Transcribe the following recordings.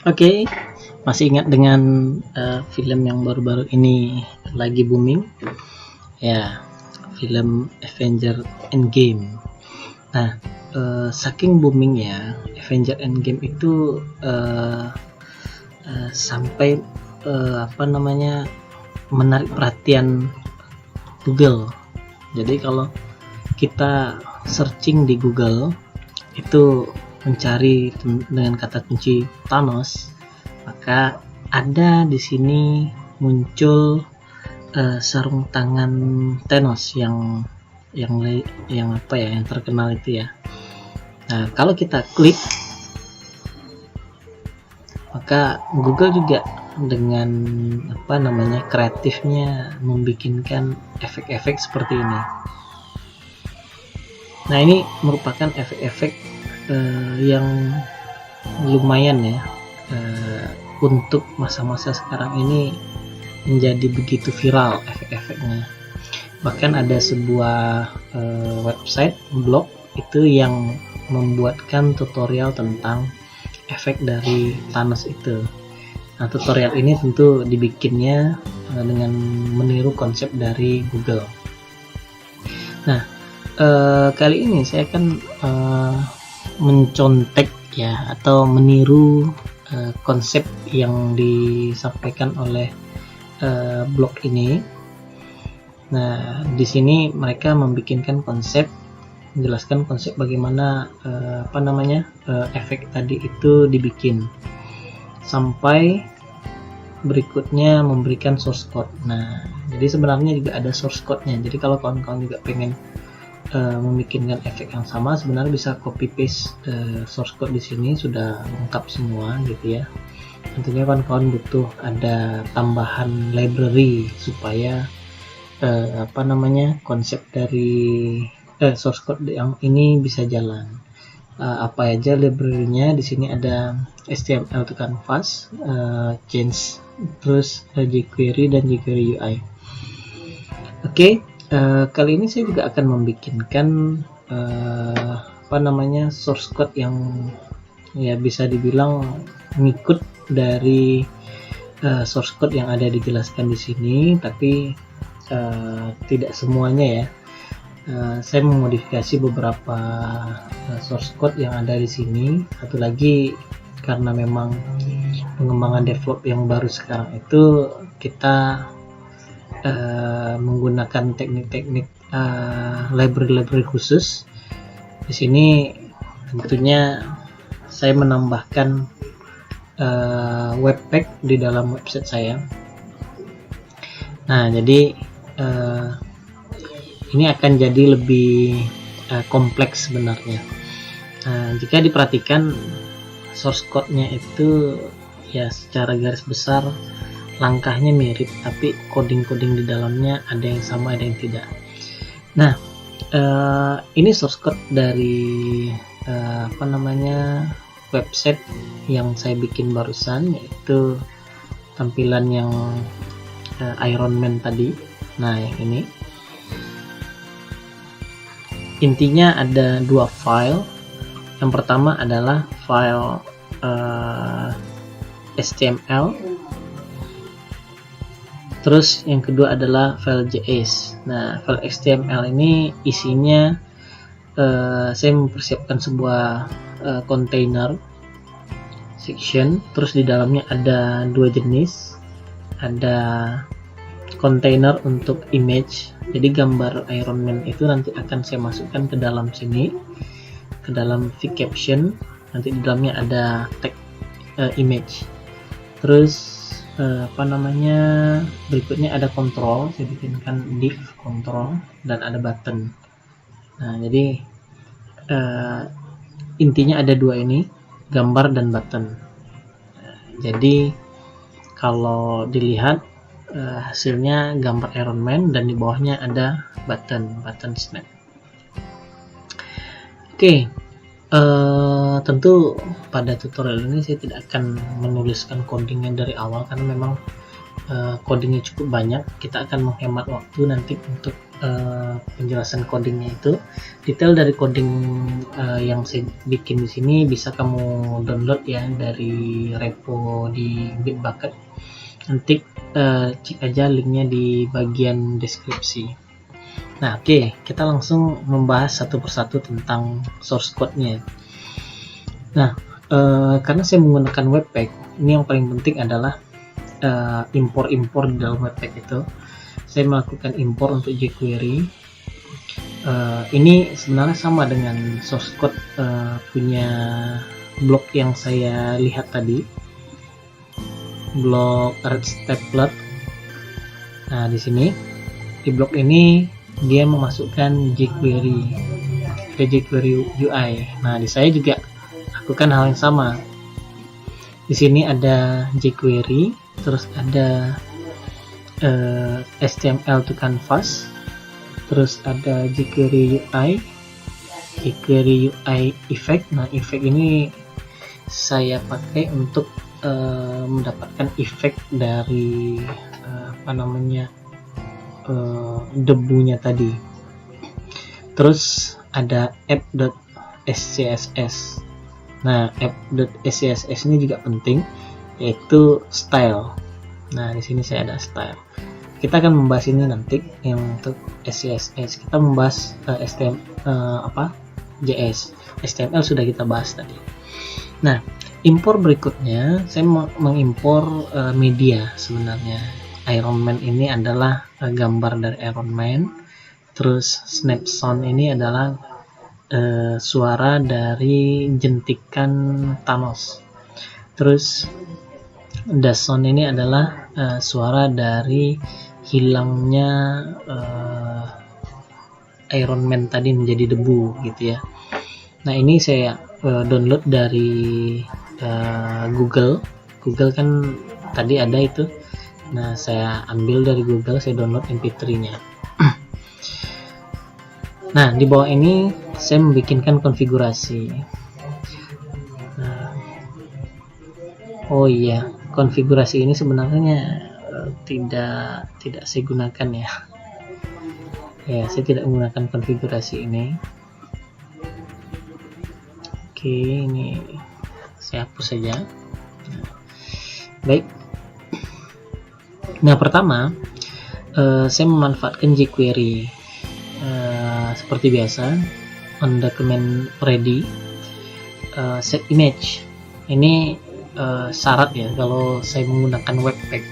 Oke, masih ingat dengan film yang baru-baru ini lagi booming? Ya, film Avenger Endgame. Nah, saking boomingnya Avenger Endgame itu sampai menarik perhatian Google. Jadi kalau kita searching di Google itu mencari dengan kata kunci Thanos, maka ada di sini muncul sarung tangan Thanos yang terkenal itu ya. Nah, kalau kita klik, maka Google juga dengan kreatifnya membikinkan efek-efek seperti ini. Nah, ini merupakan efek-efek yang lumayan ya, untuk masa-masa sekarang ini menjadi begitu viral efek-efeknya. Bahkan ada sebuah website blog itu yang membuatkan tutorial tentang efek dari Thanos itu. Nah, tutorial ini tentu dibikinnya dengan meniru konsep dari Google. Nah, kali ini saya akan mencontek ya, atau meniru konsep yang disampaikan oleh blog ini. Nah, di sini mereka membikinkan konsep, menjelaskan konsep bagaimana efek tadi itu dibikin, sampai berikutnya memberikan source code. Nah, jadi sebenarnya juga ada source code-nya. Jadi kalau kawan-kawan juga pengen membikinkan efek yang sama, sebenarnya bisa copy paste source code di sini, sudah lengkap semua gitu ya. Tentunya kawan-kawan butuh ada tambahan library supaya konsep dari source code yang ini bisa jalan. Apa aja library-nya? Di sini ada HTML to Canvas, Change, terus jQuery dan jQuery UI. Oke. Kali ini saya juga akan membikinkan source code yang ya bisa dibilang ngikut dari source code yang ada dijelaskan di sini, tapi tidak semuanya ya. Saya memodifikasi beberapa source code yang ada di sini. Satu lagi, karena memang pengembangan develop yang baru sekarang itu kita menggunakan teknik-teknik library khusus. Di sini tentunya saya menambahkan webpack di dalam website saya. Nah, jadi ini akan jadi lebih kompleks sebenarnya. Jika diperhatikan source code-nya itu ya secara garis besar langkahnya mirip, tapi coding-coding di dalamnya ada yang sama, ada yang tidak. Nah, ini source code dari website yang saya bikin barusan, yaitu tampilan yang Iron Man tadi. Nah, yang ini intinya ada dua file. Yang pertama adalah file HTML, terus yang kedua adalah file JS. Nah, file HTML ini isinya saya mempersiapkan sebuah container section, terus di dalamnya ada dua jenis, ada container untuk image. Jadi gambar Iron Man itu nanti akan saya masukkan ke dalam sini, ke dalam caption. Nanti di dalamnya ada tag image. Terus berikutnya ada control, saya bikinkan div control, dan ada button. Nah, jadi intinya ada dua ini, gambar dan button. Jadi kalau dilihat hasilnya gambar Iron Man dan di bawahnya ada button snap. Oke. Tentu pada tutorial ini saya tidak akan menuliskan codingnya dari awal, karena memang codingnya cukup banyak. Kita akan menghemat waktu nanti untuk penjelasan codingnya itu. Detail dari coding yang saya bikin di sini bisa kamu download ya dari repo di Bitbucket. Nanti cek aja linknya di bagian deskripsi. Nah, oke, kita langsung membahas satu persatu tentang source code-nya. Nah, karena saya menggunakan Webpack, ini yang paling penting adalah impor-impor di dalam Webpack itu. Saya melakukan impor untuk jQuery. Ini sebenarnya sama dengan source code punya blog yang saya lihat tadi, blog Red Stapler. Nah, di sini di blog ini dia memasukkan jQuery ke jQuery UI. Nah, di saya juga lakukan hal yang sama. Di sini ada jQuery, terus ada HTML to Canvas, terus ada jQuery UI, jQuery UI effect. Nah, effect ini saya pakai untuk mendapatkan efek dari debunya tadi. Terus ada app.scss. Nah, app.scss ini juga penting, yaitu style. Nah, di sini saya ada style. Kita akan membahas ini nanti yang untuk SCSS. Kita membahas JS. HTML sudah kita bahas tadi. Nah, impor berikutnya saya mengimpor media sebenarnya. Iron Man ini adalah gambar dari Iron Man. Terus snap sound ini adalah suara dari jentikan Thanos. Terus dash sound ini adalah suara dari hilangnya Iron Man tadi menjadi debu gitu ya. Nah, ini saya download dari Google kan tadi ada itu. Nah, saya ambil dari Google, saya download MP3-nya. Nah, di bawah ini saya membikinkan konfigurasi. Nah, oh iya, konfigurasi ini sebenarnya tidak saya gunakan ya. Ya, saya tidak menggunakan konfigurasi ini. Oke, ini saya hapus saja. Baik. Nah, pertama saya memanfaatkan jQuery seperti biasa. On document ready, set image. Ini syarat ya kalau saya menggunakan Webpack.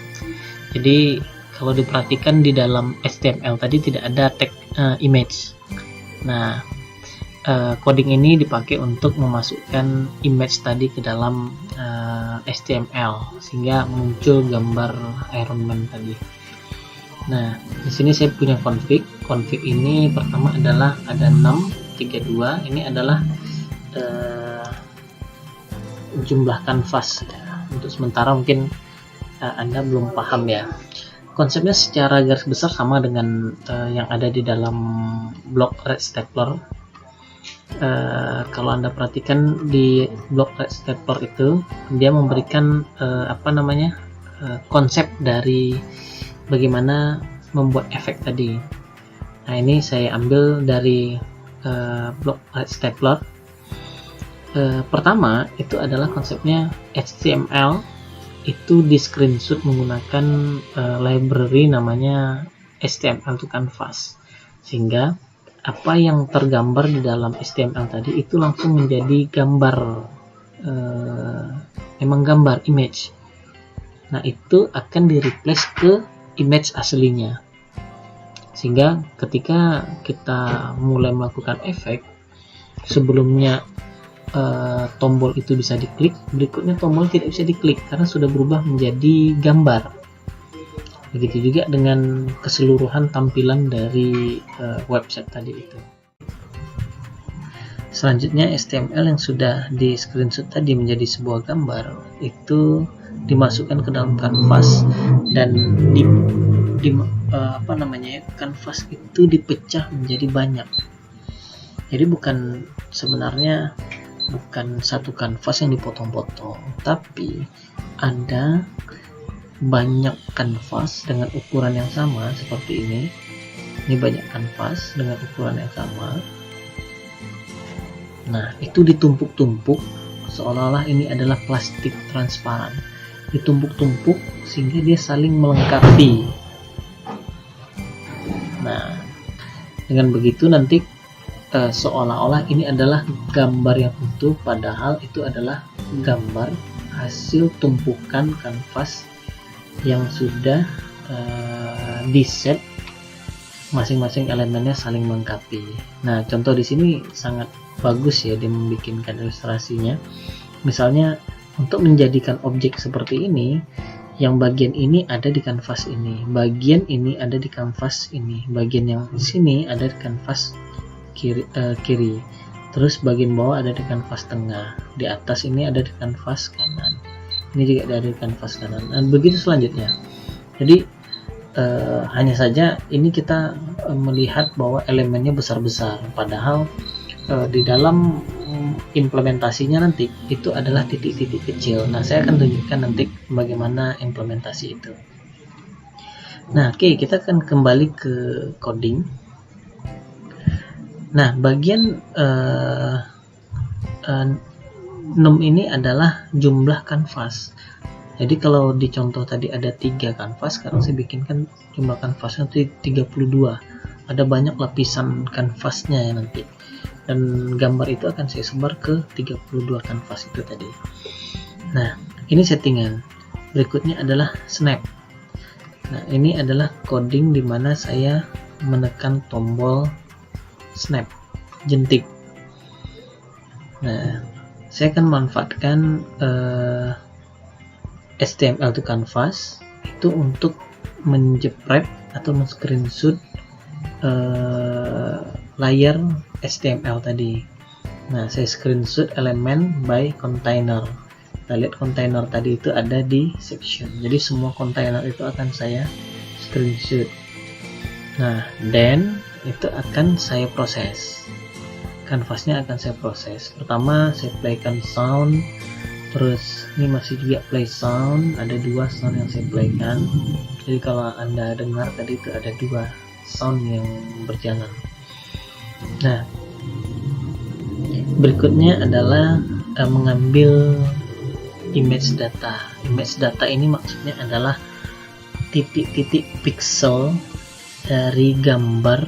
Jadi kalau diperhatikan di dalam HTML tadi tidak ada tag image. Nah, coding ini dipakai untuk memasukkan image tadi ke dalam HTML sehingga muncul gambar Iron Man tadi. Nah, di sini saya punya config. Config ini pertama adalah ada 632. Ini adalah jumlah kanvas ya. Untuk sementara mungkin Anda belum paham ya. Konsepnya secara garis besar sama dengan yang ada di dalam blog Red Stapler. Kalau Anda perhatikan di blog Red Stapler itu, dia memberikan konsep dari bagaimana membuat efek tadi. Nah, ini saya ambil dari blog Red Stapler. Pertama itu adalah konsepnya HTML itu di screenshot menggunakan library namanya HTML to Canvas, sehingga apa yang tergambar di dalam HTML tadi itu langsung menjadi gambar, memang gambar image. Nah, itu akan di replace ke image aslinya, sehingga ketika kita mulai melakukan efek, sebelumnya tombol itu bisa diklik, berikutnya tombol tidak bisa diklik karena sudah berubah menjadi gambar. Begitu juga dengan keseluruhan tampilan dari website tadi itu. Selanjutnya HTML yang sudah di screenshot tadi menjadi sebuah gambar itu dimasukkan ke dalam kanvas dan kanvas itu dipecah menjadi banyak. Jadi sebenarnya bukan satu kanvas yang dipotong-potong, tapi ada banyak kanvas dengan ukuran yang sama seperti ini. Ini banyak kanvas dengan ukuran yang sama. Nah, itu ditumpuk-tumpuk seolah-olah ini adalah plastik transparan. Ditumpuk-tumpuk sehingga dia saling melengkapi. Nah, dengan begitu nanti seolah-olah ini adalah gambar yang utuh, padahal itu adalah gambar hasil tumpukan kanvas yang sudah di-set, masing-masing elemennya saling melengkapi. Nah, contoh di sini sangat bagus ya dia membikinkan ilustrasinya. Misalnya untuk menjadikan objek seperti ini, yang bagian ini ada di kanvas ini, bagian ini ada di kanvas ini, bagian yang di sini ada di kanvas kiri, terus bagian bawah ada di kanvas tengah, di atas ini ada di kanvas kanan, ini juga ada di kanvas kanan, dan begitu selanjutnya. Jadi hanya saja ini kita melihat bahwa elemennya besar-besar, padahal di dalam implementasinya nanti itu adalah titik-titik kecil. Nah, saya akan tunjukkan nanti bagaimana implementasi itu. Nah, oke, kita akan kembali ke coding. Nah, bagian num ini adalah jumlah kanvas. Jadi kalau di contoh tadi ada 3 kanvas, sekarang saya bikinkan jumlah kanvasnya 32. Ada banyak lapisan kanvasnya ya nanti. Dan gambar itu akan saya sebar ke 32 kanvas itu tadi. Nah, ini settingan. Berikutnya adalah snap. Nah, ini adalah coding di mana saya menekan tombol snap, jentik. Nah, saya akan memanfaatkan HTML to canvas itu untuk menjepret atau men-screenshot layar HTML tadi. Nah, saya screenshot elemen by container. Kita lihat container tadi itu ada di section. Jadi semua container itu akan saya screenshot. Nah, then itu akan saya proses. Kanvasnya akan saya proses. Pertama saya playkan sound. Terus ini masih juga play sound. Ada 2 sound yang saya playkan. Jadi kalau Anda dengar tadi itu ada 2 sound yang berjalan. Nah, berikutnya adalah mengambil image data. Image data ini maksudnya adalah titik-titik pixel dari gambar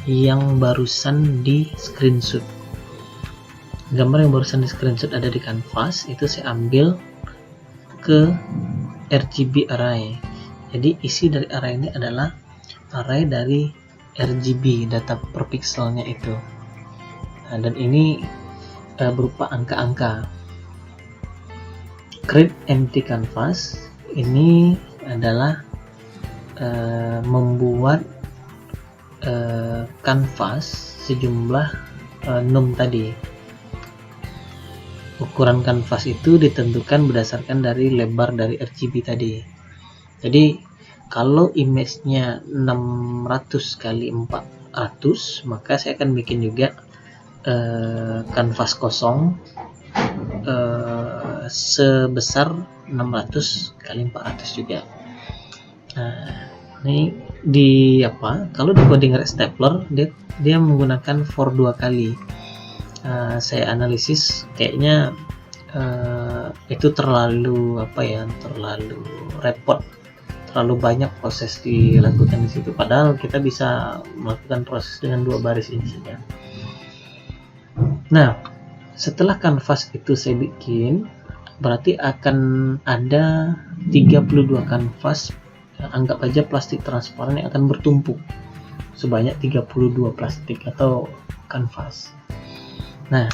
yang barusan di screenshot. Gambar yang barusan di screenshot ada di kanvas, itu saya ambil ke RGB array. Jadi isi dari array ini adalah array dari RGB, data per pixelnya itu. Nah, dan ini berupa angka-angka. Create empty canvas ini adalah membuat kanvas sejumlah num tadi. Ukuran kanvas itu ditentukan berdasarkan dari lebar dari RGB tadi. Jadi kalau image-nya 600 kali 400, maka saya akan bikin juga kanvas kosong sebesar 600 kali 400 juga. Nah, ini di kalau di coding stapler dia menggunakan for 2 kali. Saya analisis kayaknya itu terlalu terlalu repot, terlalu banyak proses dilakukan di situ, padahal kita bisa melakukan proses dengan 2 baris ini saja. Nah, setelah kanvas itu saya bikin, berarti akan ada 32 kanvas, anggap aja plastik transparan yang akan bertumpuk sebanyak 32 plastik atau kanvas. Nah,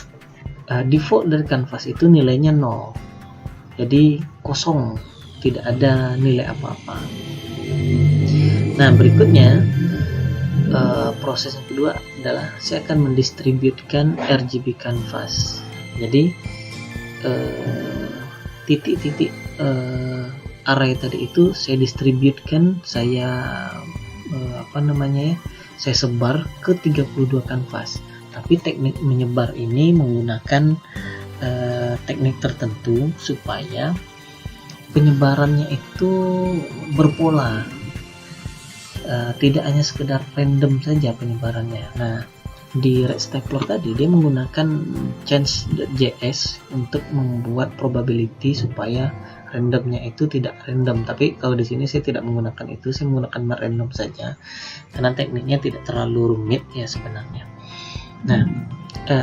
default dari kanvas itu nilainya 0, jadi kosong, tidak ada nilai apa-apa. Nah, berikutnya proses yang kedua adalah saya akan mendistributkan RGB canvas. Jadi titik-titik array tadi itu saya distributkan, saya saya sebar ke 32 kanvas. Tapi teknik menyebar ini menggunakan teknik tertentu supaya penyebarannya itu berpola, tidak hanya sekedar random saja penyebarannya. Nah, di red stapler tadi dia menggunakan change.js untuk membuat probability supaya randomnya itu tidak random. Tapi kalau di sini saya tidak menggunakan itu, saya menggunakan random saja karena tekniknya tidak terlalu rumit ya sebenarnya. Nah,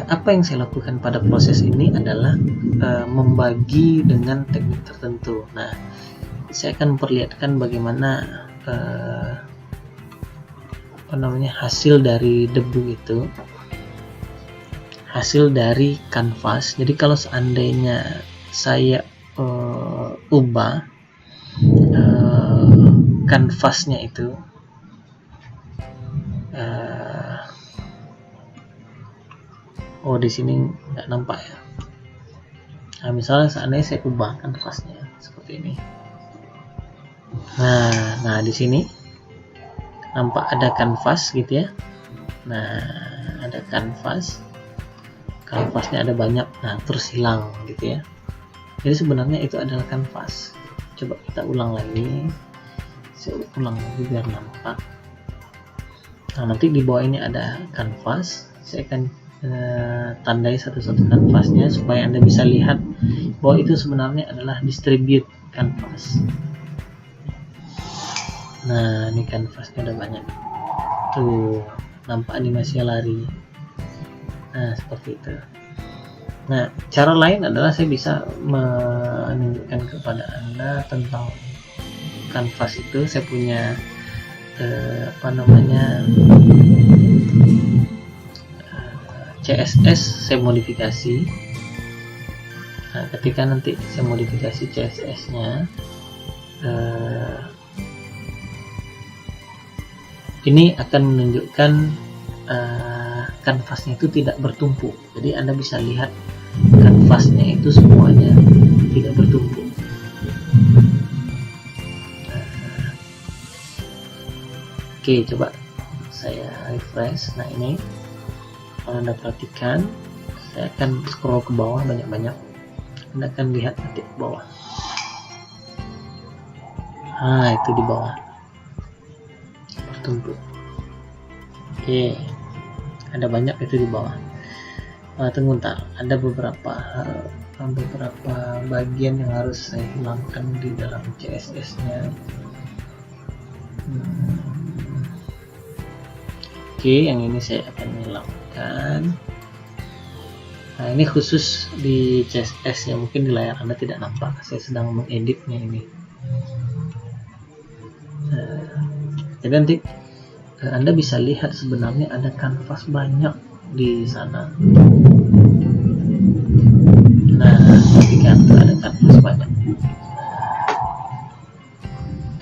apa yang saya lakukan pada proses ini adalah membagi dengan teknik tertentu. Nah, saya akan memperlihatkan bagaimana hasil dari debu itu, hasil dari kanvas. Jadi kalau seandainya saya ubah kanvasnya itu, di sini nggak nampak ya. Nah, misalnya seandainya saya ubah kanvasnya seperti ini. Nah di sini nampak ada kanvas gitu ya. Nah, ada kanvasnya ada banyak, nah terus hilang gitu ya. Jadi sebenarnya itu adalah kanvas. Coba kita ulang lagi, saya ulang lagi biar nampak. Nah, nanti di bawah ini ada kanvas, saya akan tandai satu-satu kanvasnya supaya Anda bisa lihat bahwa itu sebenarnya adalah distribute kanvas. Nah, ini kanvasnya ada banyak tuh, nampak animasinya lari. Nah, seperti itu. Nah, cara lain adalah saya bisa menunjukkan kepada Anda tentang kanvas itu. Saya punya CSS saya modifikasi. Nah, ketika nanti saya modifikasi CSS-nya, ini akan menunjukkan kanvasnya itu tidak bertumpuk. Jadi Anda bisa lihat kanvasnya itu semuanya tidak bertumpuk. Oke, coba saya refresh. Nah, ini kalau Anda perhatikan, saya akan scroll ke bawah banyak-banyak. Anda akan lihat nanti ke bawah. Nah, itu di bawah bertumpuk. Oke, ada banyak itu di bawah. Tunggu ntar, ada beberapa bagian yang harus saya hilangkan di dalam CSS-nya. Oke, yang ini saya akan hilangkan. Nah, ini khusus di CSS ya, mungkin di layar Anda tidak nampak, saya sedang mengeditnya ini. Jadi nanti Anda bisa lihat sebenarnya ada kanvas banyak di sana. Nah, ketika ada kanvas banyak,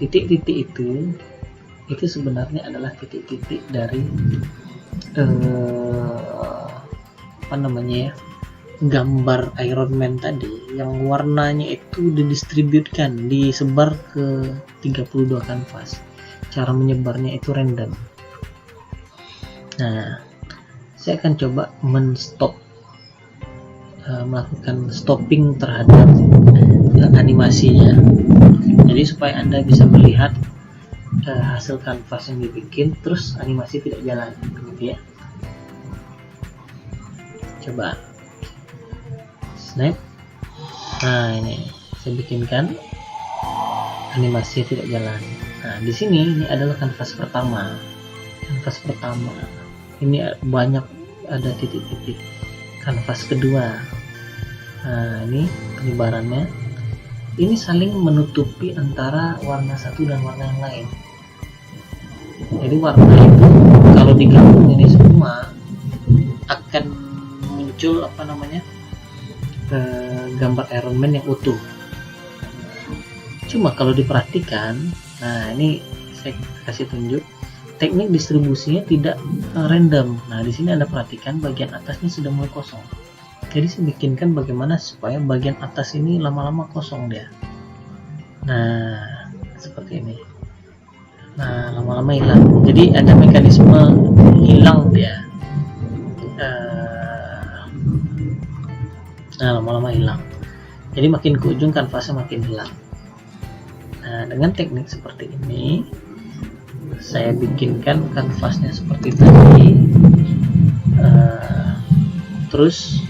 titik-titik itu sebenarnya adalah titik-titik dari gambar Iron Man tadi yang warnanya itu didistributkan, disebar ke 32 kanvas. Cara menyebarnya itu random. Nah, saya akan coba melakukan stopping terhadap animasinya. Jadi supaya Anda bisa melihat hasil kanvas yang dibikin, terus animasi tidak jalan, gitu ya. Coba snap. Nah, ini saya bikinkan animasi tidak jalan. Nah, di sini ini adalah kanvas pertama. Ini banyak ada titik-titik. Kanvas kedua. Nah, ini penyebarannya. Ini saling menutupi antara warna satu dan warna yang lain. Jadi warna itu kalau digabung ini semua akan muncul gambar Iron Man yang utuh. Cuma kalau diperhatikan, nah ini saya kasih tunjuk, teknik distribusinya tidak random. Nah, di sini Anda perhatikan bagian atasnya sudah mulai kosong. Jadi saya bikinkan bagaimana supaya bagian atas ini lama-lama kosong dia. Nah, seperti ini. Nah, lama-lama hilang. Jadi ada mekanisme hilang dia. Nah, lama-lama hilang. Jadi makin ke ujung kanvasnya makin hilang. Nah, dengan teknik seperti ini, saya bikinkan kanvasnya seperti tadi. terus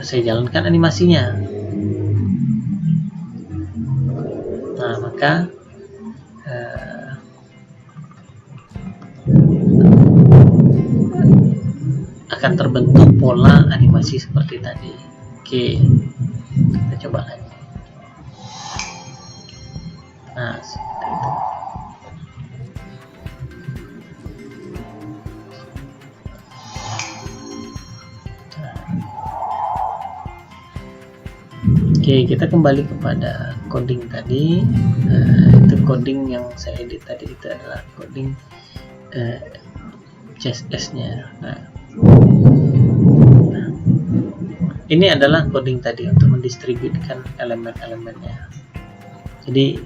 saya jalankan animasinya. Nah, maka akan terbentuk pola animasi seperti tadi. Oke, kita coba lagi. Nah, seperti itu. Oke, kita kembali kepada coding tadi. Itu coding yang saya edit tadi, itu adalah coding CSS-nya. Nah, ini adalah coding tadi untuk mendistribusikan elemen-elemennya. Jadi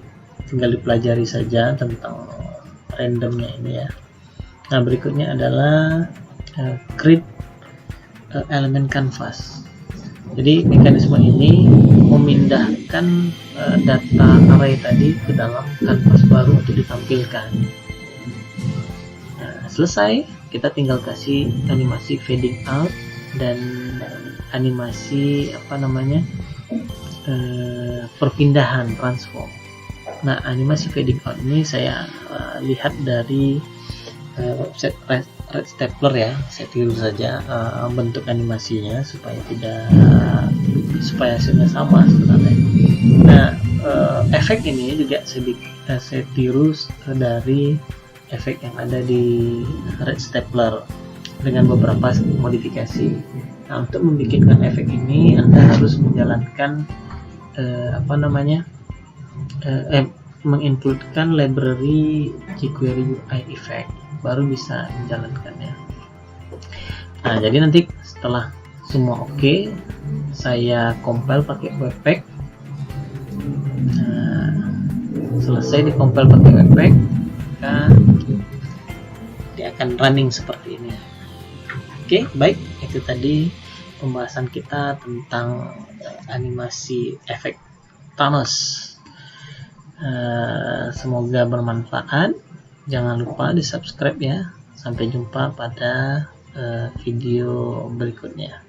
tinggal dipelajari saja tentang randomnya ini ya. Nah, berikutnya adalah create elemen canvas. Jadi mekanisme ini memindahkan data array tadi ke dalam canvas baru untuk ditampilkan. Nah, selesai, kita tinggal kasih animasi fading out dan animasi perpindahan transform. Nah, animasi fading out ini saya lihat dari website Red Stapler ya. Saya tiru saja bentuk animasinya supaya hasilnya sama sebenarnya. Nah, efek ini juga saya tiru dari efek yang ada di Red Stapler dengan beberapa modifikasi. Nah, untuk membuat efek ini Anda harus menjalankan mengincludekan library jQuery UI effect, baru bisa menjalankannya. Nah, jadi nanti setelah semua oke, saya compile pakai Webpack. Nah, selesai di compile pakai Webpack, maka dia akan running seperti ini. Oke, baik, itu tadi pembahasan kita tentang animasi efek Thanos. Semoga bermanfaat. Jangan lupa di subscribe ya. Sampai jumpa pada video berikutnya.